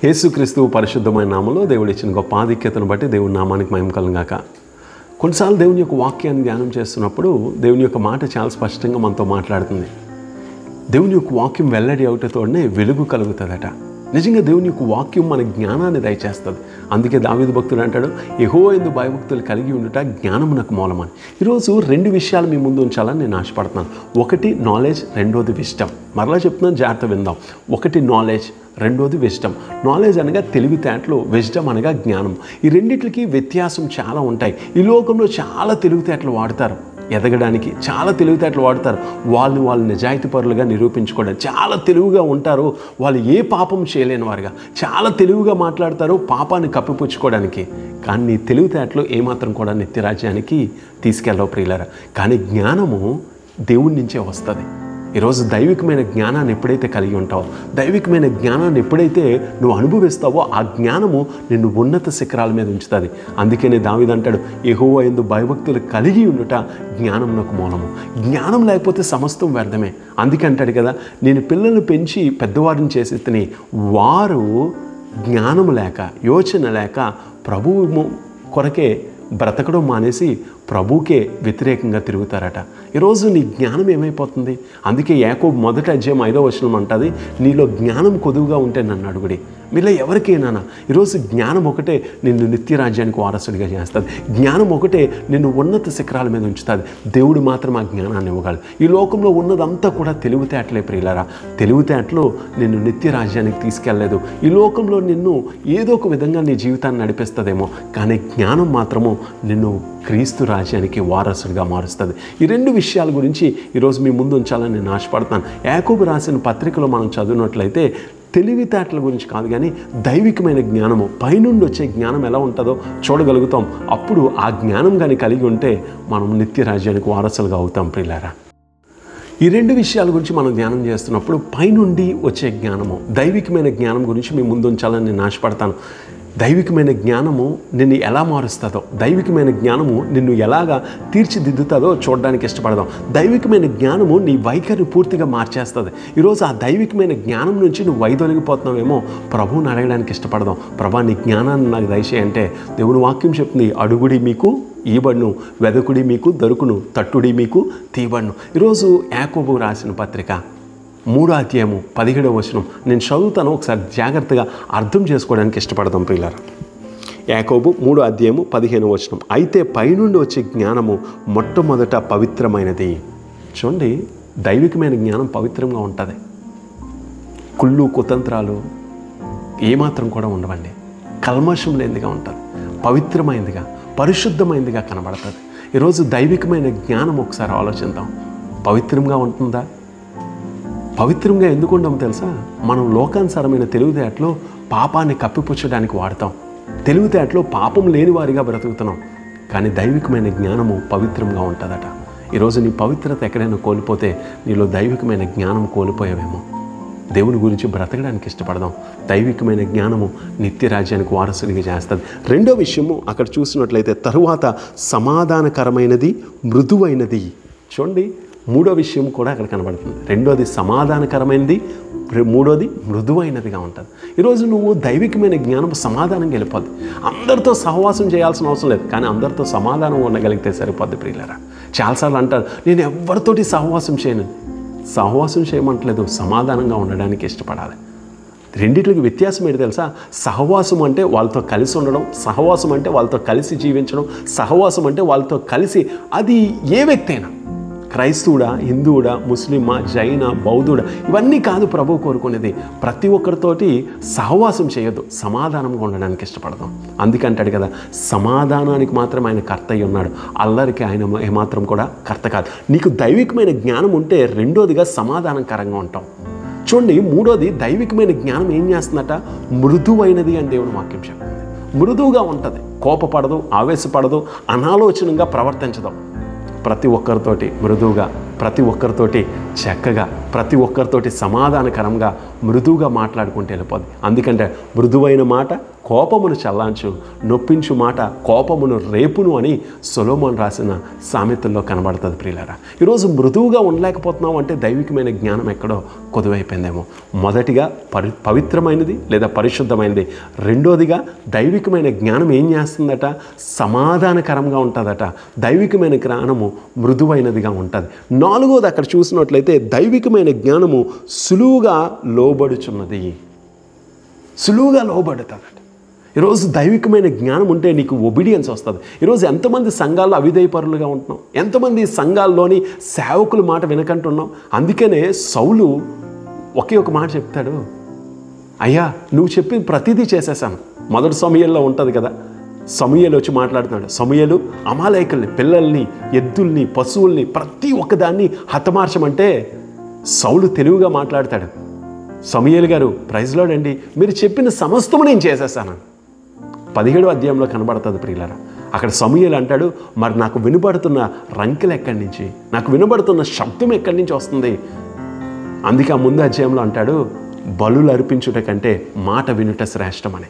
యేసుక్రీస్తు పరిశుద్ధమైన నామములో దేవుడు ఇచ్చిన గొప్ప ఆధిక్యతను బట్టి దేవుని నామానికి మహిమ కలుగుగాక. కొన్నిసార్లు దేవుని యొక్క వాక్యాన్ని ధ్యానం చేస్తున్నప్పుడు దేవుని యొక్క మాట చాలా స్పష్టంగా మనతో మాట్లాడుతుంది. దేవుని యొక్క వాక్యం వెల్లడి అవుటతోనే వెలుగు కలుగుతుందట. నిజంగా దేవుని యొక్క వాక్యం మన జ్ఞానాన్ని దయచేస్తుంది. అందుకే దావీదు భక్తుడు అంటాడు, యెహోవా యందు భయభక్తులు కలిగి ఉండుట జ్ఞానమునకు మూలమని. ఈరోజు రెండు విషయాలు మీ ముందు ఉంచాలని నేను ఆశపడుతున్నాను. ఒకటి నాలెడ్జ్, రెండోది విజ్డమ్. మరలా చెప్తున్నాను, జాగ్రత్త విందాం. ఒకటి నాలెడ్జ్, రెండోది విజ్డమ్. నాలెడ్జ్ అనగా తెలివితేటలు, విజ్డమ్ అనగా జ్ఞానం. ఈ రెండిట్లకి వ్యత్యాసం చాలా ఉంటాయి. ఈ లోకంలో చాలా తెలివితేటలు వాడతారు, ఎదగడానికి చాలా తెలివితేటలు వాడతారు. వాళ్ళు నిజాయితీపరులుగా నిరూపించుకోవడానికి చాలా తెలివిగా ఉంటారు. వాళ్ళు ఏ పాపం చేయలేని వారుగా చాలా తెలివిగా మాట్లాడతారు, పాపాన్ని కప్పిపుచ్చుకోవడానికి. కానీ నీ తెలివితేటలు ఏమాత్రం కూడా నిత్యరాజ్యానికి తీసుకెళ్ళవు ప్రియులారా. కానీ జ్ఞానము దేవుడి నుంచే వస్తుంది. ఈరోజు దైవికమైన జ్ఞానాన్ని ఎప్పుడైతే కలిగి ఉంటావో, దైవికమైన జ్ఞానాన్ని ఎప్పుడైతే నువ్వు అనుభవిస్తావో, ఆ జ్ఞానము నిన్ను ఉన్నత శిఖరాల మీద ఉంచుతుంది. అందుకనే దావీదు అంటాడు, యెహోవా యందు భయభక్తులు కలిగి ఉండుట జ్ఞానమునకు మూలము. జ్ఞానం లేకపోతే సమస్తం వ్యర్థమే. అందుకే అంటాడు కదా, నేను పిల్లల్ని పెంచి పెద్దవారిని చేసి తిని వారు జ్ఞానము లేక, యోచన లేక ప్రభువు కొరకే బ్రతకడం మానేసి ప్రభుకే వ్యతిరేకంగా తిరుగుతారట. ఈరోజు నీ జ్ఞానం ఏమైపోతుంది? అందుకే యాకోబు 1వ అధ్యాయం 5వ వచనం అంటది, నీలో జ్ఞానం కొదువుగా ఉంటే నన్ను అడుగుడి. మీలో ఎవరికైనా ఈరోజు జ్ఞానం ఒకటే నిన్ను నిత్యరాజ్యానికి వారసుడిగా చేస్తుంది. జ్ఞానం ఒకటే నిన్ను ఉన్నత శిఖరాల మీద ఉంచుతుంది. దేవుడు మాత్రం ఆ జ్ఞానాన్ని ఇవ్వగలడు. ఈ లోకంలో ఉన్నదంతా కూడా తెలివితేటలే ప్రియులారా. తెలివితేటలు నిన్ను నిత్యరాజ్యానికి తీసుకెళ్ళలేదు. ఈ లోకంలో నిన్ను ఏదో ఒక విధంగా నీ జీవితాన్ని నడిపిస్తుందేమో, కానీ జ్ఞానం మాత్రము నిన్ను క్రీస్తు రాజ్యానికి వారసుడిగా మారుస్తుంది. ఈ రెండు విషయాల గురించి ఈరోజు మీ ముందు ఉంచాలని నేను ఆశపడతాను. యాకోబు రాసిన పత్రికలో మనం చదివినట్లయితే తెలివితేటల గురించి కాదు, కానీ దైవికమైన జ్ఞానము, పైనుండి వచ్చే జ్ఞానం ఎలా ఉంటుందో చూడగలుగుతాం. అప్పుడు ఆ జ్ఞానం కానీ కలిగి ఉంటే మనం నిత్య రాజ్యానికి వారసులుగా అవుతాం ప్రియులారా. ఈ రెండు విషయాల గురించి మనం ధ్యానం చేస్తున్నప్పుడు పైనుండి వచ్చే జ్ఞానము, దైవికమైన జ్ఞానం గురించి మీ ముందు ఉంచాలని నేను ఆశపడతాను. దైవికమైన జ్ఞానము నిన్ను ఎలా మారుస్తుందో, దైవికమైన జ్ఞానము నిన్ను ఎలాగా తీర్చిదిద్దుతుందో చూడడానికి ఇష్టపడదాం. దైవికమైన జ్ఞానము నీ వైఖరిని పూర్తిగా మార్చేస్తుంది. ఈరోజు ఆ దైవికమైన జ్ఞానం నుంచి నువ్వు వైదొలిగిపోతున్నావేమో, ప్రభువుని అడగడానికి ఇష్టపడదాం. ప్రభా, నీ జ్ఞానాన్ని నాకు దయచేయంటే దేవుని వాక్యం చెప్తుంది, అడుగుడి మీకు ఈబడును, వెదకుడి మీకు దొరుకును, తట్టుడి మీకు తీయబడును. ఈరోజు యాకోబు రాసిన పత్రిక 3వ అధ్యాయము 17వ వచనం నేను చదువుతాను, ఒకసారి జాగ్రత్తగా అర్థం చేసుకోవడానికి ఇష్టపడదాం ప్రియులారా. యాకోబు 3వ అధ్యాయము 15వ వచనం, అయితే పైనుండి వచ్చే జ్ఞానము మొట్టమొదట పవిత్రమైనది. చూడండి, దైవికమైన జ్ఞానం పవిత్రంగా ఉంటుంది. కుళ్ళు కుతంత్రాలు ఏమాత్రం కూడా ఉండవండి. కల్మషం లేనిదిగా ఉంటుంది, పవిత్రమైనదిగా, పరిశుద్ధమైనదిగా కనబడుతుంది. ఈరోజు దైవికమైన జ్ఞానం ఒకసారి ఆలోచిద్దాం. పవిత్రంగా ఉంటుందా? పవిత్రంగా ఎందుకు ఉండము తెలుసా? మనం లోకానుసారమైన తెలివితేటలో పాపాన్ని కప్పిపుచ్చడానికి వాడతాం. తెలివితేటలో పాపం లేని వారిగా బ్రతుకుతున్నాం. కానీ దైవికమైన జ్ఞానము పవిత్రంగా ఉంటుందట. ఈరోజు నీ పవిత్రత ఎక్కడైనా కోల్పోతే నీలో దైవికమైన జ్ఞానం కోల్పోయావేమో. దేవుని గురించి బ్రతకడానికి ఇష్టపడదాం. దైవికమైన జ్ఞానము నిత్య రాజ్యానికి వారసుడిగా చేస్తుంది. రెండో విషయము అక్కడ చూసినట్లయితే తరువాత సమాధానకరమైనది, మృదువైనది. చూడండి, మూడో విషయం కూడా అక్కడ కనబడుతుంది. రెండోది సమాధానకరమైనది, మూడోది మృదువైనదిగా ఉంటుంది. ఈరోజు నువ్వు దైవికమైన జ్ఞానం సమాధానంగా వెళ్ళిపోద్ది. అందరితో సహవాసం చేయాల్సిన అవసరం లేదు, కానీ అందరితో సమాధానం ఉండగలిగితే సరిపోద్ది ప్రియులారా. చాలాసార్లు అంటారు, నేను ఎవరితోటి సహవాసం చేయను. సహవాసం చేయమంటలేదు, సమాధానంగా ఉండడానికి ఇష్టపడాలి. రెండిట్లకి వ్యత్యాసం ఏంటి తెలుసా? సహవాసం అంటే వాళ్ళతో కలిసి ఉండడం, సహవాసం అంటే వాళ్ళతో కలిసి జీవించడం, సహవాసం అంటే వాళ్ళతో కలిసి, అది ఏ వ్యక్తి అయినా, క్రైస్తవుడా, హిందువుడా, ముస్లిమా, జైన, బౌద్ధుడా, ఇవన్నీ కాదు ప్రభు కోరుకునేది. ప్రతి ఒక్కరితోటి సహవాసం చేయొద్దు, సమాధానంగా ఉండడానికి ఇష్టపడదాం. అందుకంటాడు కదా, సమాధానానికి మాత్రం ఆయన కర్త అయి ఉన్నాడు, అల్లరికి ఆయన ఏమాత్రం కూడా కర్త కాదు. నీకు దైవికమైన జ్ఞానం ఉంటే రెండోదిగా సమాధానకరంగా ఉంటాం. చూడండి, మూడోది దైవికమైన జ్ఞానం ఏం చేస్తుందట? మృదువైనది అని దేవుని వాక్యం చెప్తుంది. మృదువుగా ఉంటుంది, కోపపడదు, ఆవేశపడదు, అనాలోచనంగా ప్రవర్తించదు. ప్రతి ఒక్కరితోటి మృదువుగా, ప్రతి ఒక్కరితోటి చక్కగా, ప్రతి ఒక్కరితోటి సమాధానకరంగా, మృదువుగా మాట్లాడుకుంటూ వెళ్ళిపోద్ది. అందుకంటే మృదువైన మాట కోపమును చల్లాంచు, నొప్పించు మాట కోపమును రేపును అని సొలొమోను రాసిన సామెతల్లో కనబడుతుంది ప్రియులారా. ఈరోజు మృదువుగా ఉండలేకపోతున్నాం అంటే దైవికమైన జ్ఞానం ఎక్కడో కొదువైపోయిందేమో. మొదటిగా పవిత్రమైనది లేదా పరిశుద్ధమైనది. రెండోదిగా దైవికమైన జ్ఞానం ఏం చేస్తుందట? సమాధానకరంగా ఉంటుందట. దైవికమైన జ్ఞానము మృదువైనదిగా ఉంటుంది. నాలుగోది అక్కడ చూసినట్లయితే దైవికమైన జ్ఞానము సులువుగా లోబడుచున్నది. సులువుగా లోబడుతుందట. ఈరోజు దైవికమైన జ్ఞానం ఉంటే నీకు ఒబీడియన్స్ వస్తుంది. ఈరోజు ఎంతమంది సంఘాల్లో అవిధేయపరులుగా ఉంటున్నాం, ఎంతమంది సంఘాల్లోని సేవకుల మాట వినకంటున్నాం. అందుకనే సౌలు ఒకే ఒక మాట చెప్తాడు, అయ్యా నువ్వు చెప్పిన ప్రతిదీ చేసేసాను. మొదటి సమూయేలులో ఉంటుంది కదా, సమూయేలు వచ్చి మాట్లాడుతున్నాడు. సమూయేలు అమాలేకుల్ని, పిల్లల్ని, ఎద్దుల్ని, పశువుల్ని ప్రతి ఒక్కదాన్ని హతమార్చమంటే సౌలు తెలివిగా మాట్లాడతాడు, సమూయేలు గారు ప్రైజ్ లార్డ్ అండి, మీరు చెప్పిన సమస్తము నేను చేసేసాను. 17వ అధ్యాయంలో కనబడుతుంది ప్రియులారా. అక్కడ సమూయేలు అంటాడు, మరి నాకు వినబడుతున్న రంకెలు ఎక్కడి నుంచి, నాకు వినబడుతున్న శబ్దం ఎక్కడి నుంచి వస్తుంది? అందుకే ఆ ముందు అధ్యాయంలో అంటాడు, బలులు అర్పించుట కంటే మాట వినుట శ్రేష్టమని.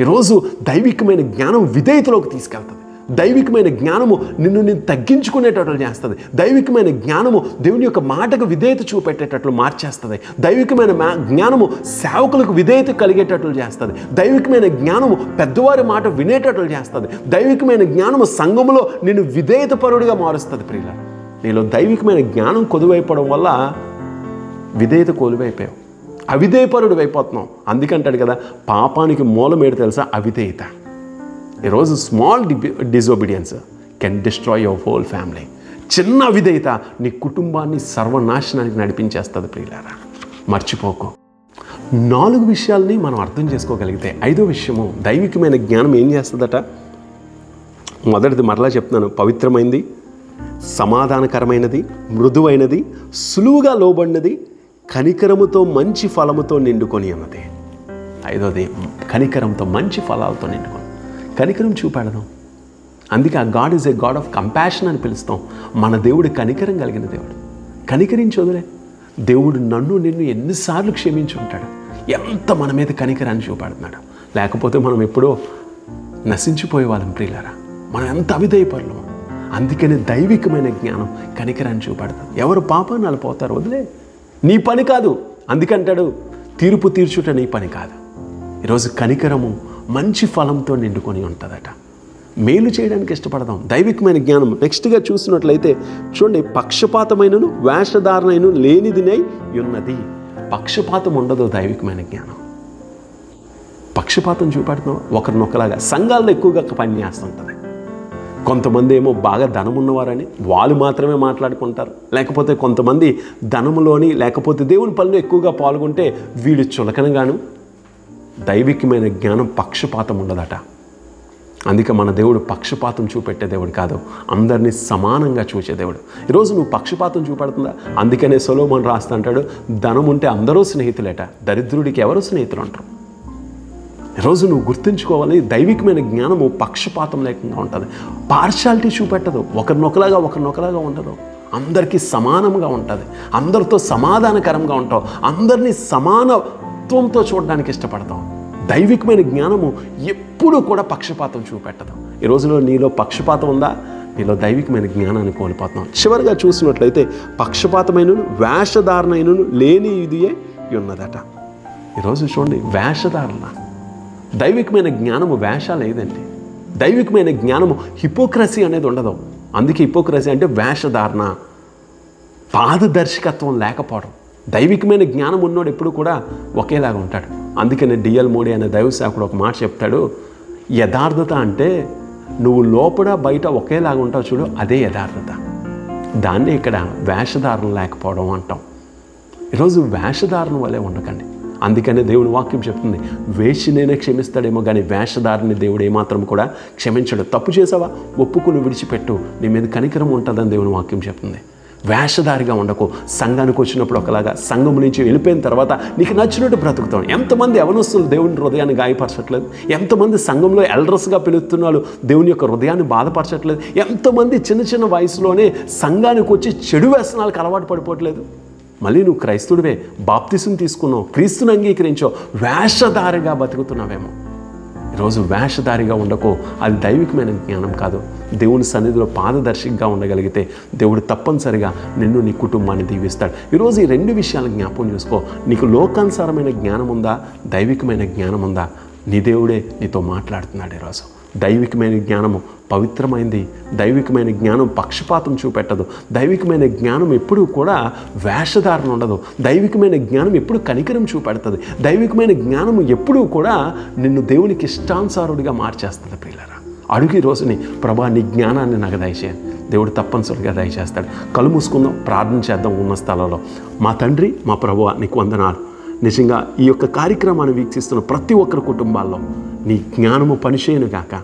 ఈరోజు దైవికమైన జ్ఞానం విధేయతలోకి తీసుకెళ్తుంది. దైవికమైన జ్ఞానము నిన్ను తగ్గించుకునేటట్లు చేస్తుంది. దైవికమైన జ్ఞానము దేవుని యొక్క మాటకు విధేయత చూపెట్టేటట్లు మార్చేస్తుంది. దైవికమైన జ్ఞానము సేవకులకు విధేయత కలిగేటట్లు చేస్తుంది. దైవికమైన జ్ఞానము పెద్దవారి మాట వినేటట్లు చేస్తుంది. దైవికమైన జ్ఞానము సంఘములో నిన్ను విధేయత పరుడిగా మారుస్తుంది. ప్రియుల, నీలో దైవికమైన జ్ఞానం కొదువైపోవడం వల్ల విధేయత కొలువైపోయావు, అవిధేయపరుడు అయిపోతున్నావు. అందుకంటాడు కదా, పాపానికి మూలం ఏంటో తెలుసా? అవిధేయత. ఈరోజు small disobedience can destroy your whole family. చిన్న అవిధేయత నీ కుటుంబాన్ని సర్వనాశనానికి నడిపించేస్తుంది. ప్రియులారా, మర్చిపోకు. 4 విషయాల్ని మనం అర్థం చేసుకోగలిగితే 5వ విషయము దైవికమైన జ్ఞానం ఏం చేస్తుందట? మొదటిది మరలా చెప్తున్నాను, పవిత్రమైనది, సమాధానకరమైనది, మృదువైనది, సులువుగా లోబడినది, కనికరముతో మంచి ఫలముతో నిండుకొని అన్నది. 5వది కనికరంతో మంచి ఫలాలతో నిండుకొని. కనికరం చూపెడదాం. అందుకే ఆ God is a God of compassion అని పిలుస్తాం. మన దేవుడు కనికరం కలిగిన దేవుడు. కనికరించొదిలే. దేవుడు నన్ను నిన్ను ఎన్నిసార్లు క్షమించి ఉంటాడు. ఎంత మన మీద కనికరాన్ని చూపెడుతున్నాడు. లేకపోతే మనం ఎప్పుడో నశించిపోయే వాళ్ళం ప్రియులారా. మనం ఎంత అవిధేయపరులము. అందుకనే దైవికమైన జ్ఞానం కనికరాన్ని చూపెడతాం. ఎవరు పాపాన్ని అలపోతారు, వదిలే. నీ పని కాదు. అందుకంటాడు, తీర్పు తీర్చుట నీ పని కాదు. ఈరోజు కనికరము మంచి ఫలంతో నిండుకొని ఉంటుందట. మేలు చేయడానికి ఇష్టపడదాం. దైవికమైన జ్ఞానం నెక్స్ట్గా చూసినట్లయితే చూడండి, పక్షపాతమైనను వేషధారణైన లేనిదినై ఉన్నది. పక్షపాతం ఉండదు దైవికమైన జ్ఞానం. పక్షపాతం చూపెడుతున్నాం ఒకరినొకలాగా. సంఘాల్లో ఎక్కువగా పనిచేస్తుంటుంది. కొంతమంది ఏమో బాగా ధనం ఉన్నవారని వాళ్ళు మాత్రమే మాట్లాడుకుంటారు. లేకపోతే కొంతమంది ధనములోని లేకపోతే దేవుని పనులు ఎక్కువగా పాల్గొంటే వీళ్ళు చులకనగాను. దైవికమైన జ్ఞానం పక్షపాతం ఉండదట. అందుకే మన దేవుడు పక్షపాతం చూపెట్టే దేవుడు కాదు, అందరినీ సమానంగా చూసే దేవుడు. ఈరోజు నువ్వు పక్షపాతం చూపెడుతుందా? అందుకనే సొలొమోను రాస్తా అంటాడు, ధనం ఉంటే అందరూ స్నేహితులేట, దరిద్రుడికి ఎవరు స్నేహితులు అంటారు. ఈరోజు నువ్వు గుర్తుంచుకోవాలి, దైవికమైన జ్ఞానము పక్షపాతం లేకుండా ఉంటుంది. పార్షాలిటీ చూపెట్టదు. ఒకరినొకలాగా ఉండదు. అందరికీ సమానంగా ఉంటుంది. అందరితో సమాధానకరంగా ఉంటావు. అందరినీ సమానత్వంతో చూడడానికి ఇష్టపడతావు. దైవికమైన జ్ఞానము ఎప్పుడూ కూడా పక్షపాతం చూపెట్టదు. ఈ రోజులో నీలో పక్షపాతం ఉందా? నీలో దైవికమైన జ్ఞానాన్ని కోల్పోతున్నావు. చివరిగా చూసినట్లయితే పక్షపాతమైనను వేషధారణైనను లేని ఇదియే ఉన్నదట. ఈరోజు చూడండి, వేషధారణ. దైవికమైన జ్ఞానము వేషాలు ఏదండి? దైవికమైన జ్ఞానము హిపోక్రసీ అనేది ఉండదు. అందుకే హిపోక్రసీ అంటే వేషధారణ, పారదర్శకత్వం లేకపోవడం. దైవికమైన జ్ఞానం ఉన్నోడు ఎప్పుడు కూడా ఒకేలాగా ఉంటాడు. అందుకనే డిఎల్ మోడీ అనే దైవ సేవకుడు ఒక మాట చెప్తాడు, యథార్థత అంటే నువ్వు లోపల బయట ఒకేలాగా ఉంటావు చూడు, అదే యథార్థత. దాన్నే ఇక్కడ వేషధారణ లేకపోవడం అంటాం. ఈరోజు వేషధారణ వల్లే ఉండకండి. అందుకనే దేవుని వాక్యం చెప్తుంది, వేషినైనా క్షమిస్తాడేమో కానీ వేషధారిని దేవుడు ఏమాత్రం కూడా క్షమించడు. తప్పు చేసావా, ఒప్పుకుని విడిచిపెట్టు, నీ మీద కనికరం ఉంటుందని దేవుని వాక్యం చెప్తుంది. వేషధారిగా ఉండకు. సంఘానికి వచ్చినప్పుడు ఒకలాగా, సంఘం నుంచి వెళ్ళిపోయిన తర్వాత నీకు నచ్చినట్టు బ్రతుకుతాం. ఎంతమంది యవనస్తులు దేవుని హృదయాన్ని గాయపరచట్లేదు? ఎంతమంది సంఘంలో ఎల్డర్స్గా పిలుస్తున్నాడు దేవుని యొక్క హృదయాన్ని బాధపరచట్లేదు? ఎంతమంది చిన్న చిన్న వయసులోనే సంఘానికి వచ్చి చెడు వ్యసనాలకు అలవాటు పడిపోవట్లేదు? మళ్ళీ నువ్వు క్రైస్తవుడివే, బాప్తిసం తీసుకున్నావు, క్రీస్తుని అంగీకరించావు, వేషధారిగా బతుకుతున్నావేమో. ఈరోజు వేషధారిగా ఉండకో, అది దైవికమైన జ్ఞానం కాదు. దేవుని సన్నిధిలో పారదర్శిగా ఉండగలిగితే దేవుడు తప్పనిసరిగా నిన్ను, నీ కుటుంబాన్ని దీవిస్తాడు. ఈరోజు ఈ 2 విషయాలు జ్ఞాపకం చేసుకో. నీకు లోకానుసారమైన జ్ఞానం ఉందా, దైవికమైన జ్ఞానం ఉందా? నీ దేవుడే నీతో మాట్లాడుతున్నాడు ఈరోజు. దైవికమైన జ్ఞానము పవిత్రమైంది. దైవికమైన జ్ఞానం పక్షపాతం చూపెట్టదు. దైవికమైన జ్ఞానం ఎప్పుడూ కూడా వేషధారణ ఉండదు. దైవికమైన జ్ఞానం ఎప్పుడు కనికరం చూపెడుతుంది. దైవికమైన జ్ఞానం ఎప్పుడూ కూడా నిన్ను దేవునికి ఇష్టానుసారుడిగా మార్చేస్తుంది. ప్రియులారా, అడుగు ఈ రోజుని, ప్రభా నీ జ్ఞానాన్ని నాకు దయచేయండి. దేవుడు తప్పనిసరిగా దయచేస్తాడు. కళ్ళు మూసుకుందాం, ప్రార్థన చేద్దాం. ఉన్న స్థలంలో మా తండ్రి, మా ప్రభువా, నీకు వందనాలు. నిజంగా ఈ యొక్క కార్యక్రమాన్ని వీక్షిస్తున్న ప్రతి ఒక్కరి కుటుంబాల్లో నీ జ్ఞానము పనిచేయను గాక.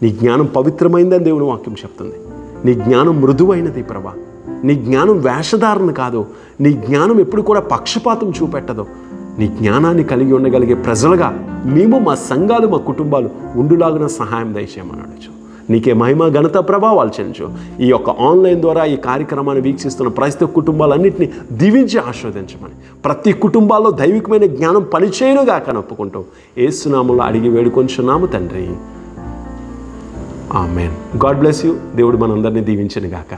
నీ జ్ఞానం పవిత్రమైందని దేవుని వాక్యం చెప్తుంది. నీ జ్ఞానం మృదువైనది ప్రభా. నీ జ్ఞానం వేషధారణ కాదు. నీ జ్ఞానం ఎప్పుడు కూడా పక్షపాతం చూపెట్టదు. నీ జ్ఞానాన్ని కలిగి ఉండగలిగే ప్రజలుగా మేము, మా సంఘాలు, మా కుటుంబాలు ఉండులాగున సహాయం దయచేయమని అడగచ్చు. నీకే మహిమ, ఘనత, ప్రభావాలు చెంచు. ఈ యొక్క ఆన్లైన్ ద్వారా ఈ కార్యక్రమాన్ని వీక్షిస్తున్న ప్రస్తుత కుటుంబాలన్నింటినీ దీవించి ఆశీర్వదించమని, ప్రతి కుటుంబాల్లో దైవికమైన జ్ఞానం పనిచేయనుగా కనొప్పుకుంటూ యేసు నామములో అడిగి వేడుకొంచున్నాము తండ్రి. ఆమేన్. God bless you. దేవుడు మనందరినీ దీవించును గాక.